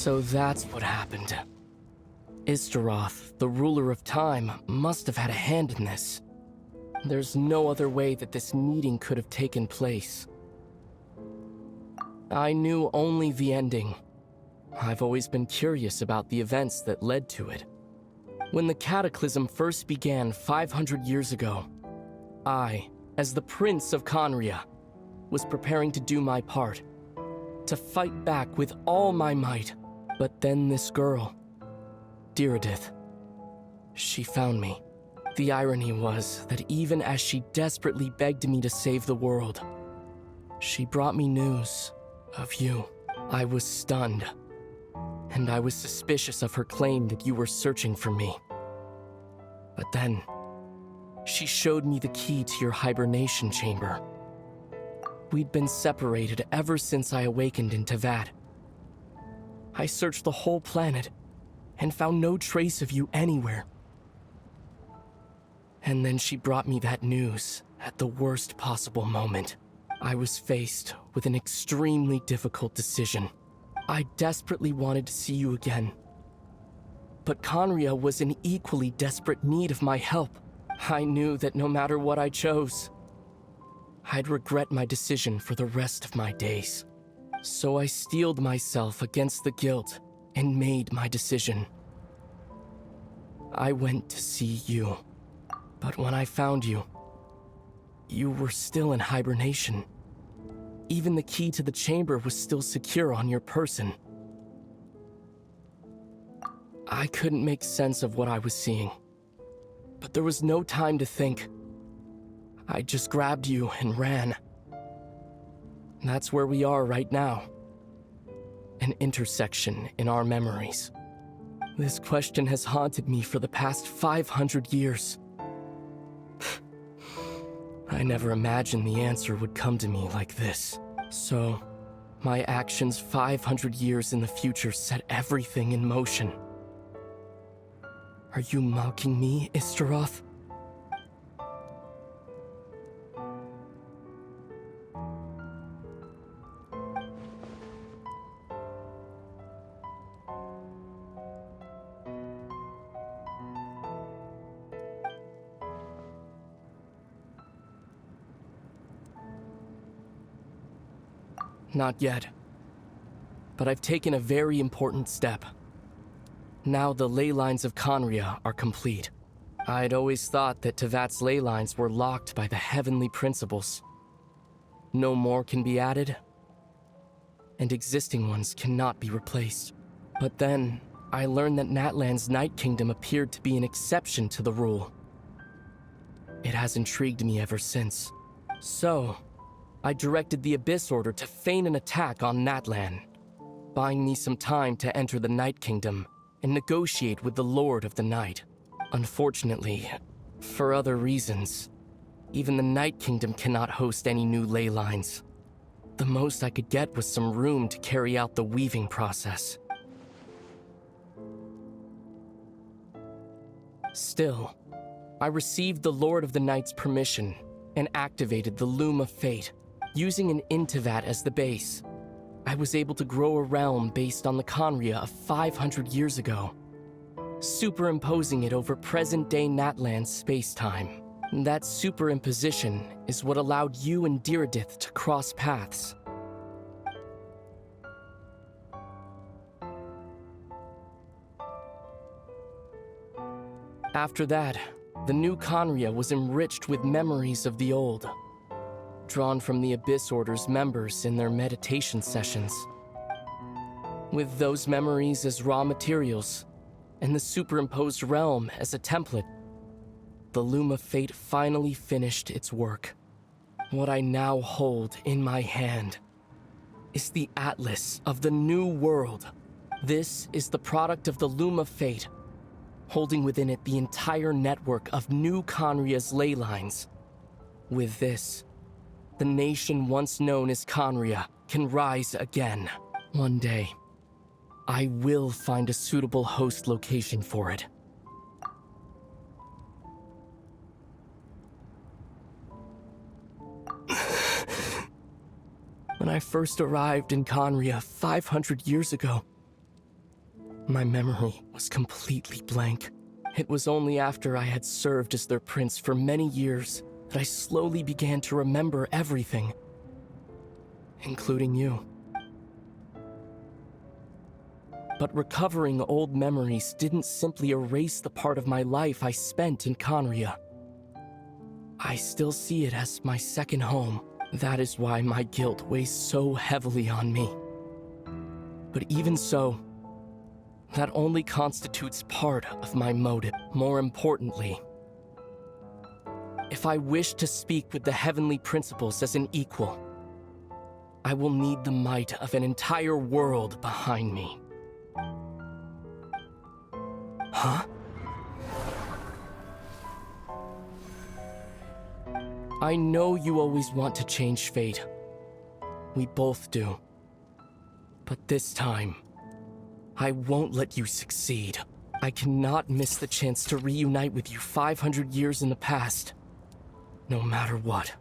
So that's what happened. Istaroth, the ruler of time, must have had a hand in this. There's no other way that this meeting could have taken place. I knew only the ending. I've always been curious about the events that led to it. When the cataclysm first began 500 years ago, I, as the Prince of Conria, was preparing to do my part, to fight back with all my might. But then this girl, Diridith, she found me. The irony was that even as she desperately begged me to save the world, she brought me news of you. I was stunned, and I was suspicious of her claim that you were searching for me. But then, she showed me the key to your hibernation chamber. We'd been separated ever since I awakened in Teyvat. I searched the whole planet and found no trace of you anywhere. And then she brought me that news at the worst possible moment. I was faced with an extremely difficult decision. I desperately wanted to see you again. But Conria was in equally desperate need of my help. I knew that no matter what I chose, I'd regret my decision for the rest of my days. So I steeled myself against the guilt and made my decision. I went to see you. But when I found you, you were still in hibernation. Even the key to the chamber was still secure on your person. I couldn't make sense of what I was seeing, but there was no time to think. I just grabbed you and ran. That's where we are right now. An intersection in our memories. This question has haunted me for the past 500 years. I never imagined the answer would come to me like this. So, my actions 500 years in the future set everything in motion. Are you mocking me, Istaroth? Not yet. But I've taken a very important step. Now the ley lines of Conria are complete. I'd always thought that Teyvat's ley lines were locked by the heavenly principles. No more can be added, and existing ones cannot be replaced. But then, I learned that Natlan's Night Kingdom appeared to be an exception to the rule. It has intrigued me ever since. So, I directed the Abyss Order to feign an attack on Natlan, buying me some time to enter the Night Kingdom and negotiate with the Lord of the Night. Unfortunately, for other reasons, even the Night Kingdom cannot host any new ley lines. The most I could get was some room to carry out the weaving process. Still, I received the Lord of the Night's permission and activated the Loom of Fate. Using an Intivat as the base, I was able to grow a realm based on the Conria of 500 years ago, superimposing it over present-day Natlan's space-time. That superimposition is what allowed you and Diridith to cross paths. After that, the new Conria was enriched with memories of the old, drawn from the Abyss Order's members in their meditation sessions. With those memories as raw materials, and the superimposed realm as a template, the Loom of Fate finally finished its work. What I now hold in my hand is the Atlas of the New World. This is the product of the Loom of Fate, holding within it the entire network of new Conria's ley lines. With this, the nation once known as Conria can rise again. One day, I will find a suitable host location for it. When I first arrived in Conria 500 years ago, My memory was completely blank. It was only after I had served as their prince for many years that I slowly began to remember everything, including you. But recovering old memories didn't simply erase the part of my life I spent in Conria. I still see it as my second home. That is why my guilt weighs so heavily on me. But even so, that only constitutes part of my motive. More importantly, if I wish to speak with the heavenly principles as an equal, I will need the might of an entire world behind me. Huh? I know you always want to change fate. We both do. But this time, I won't let you succeed. I cannot miss the chance to reunite with you 500 years in the past, no matter what.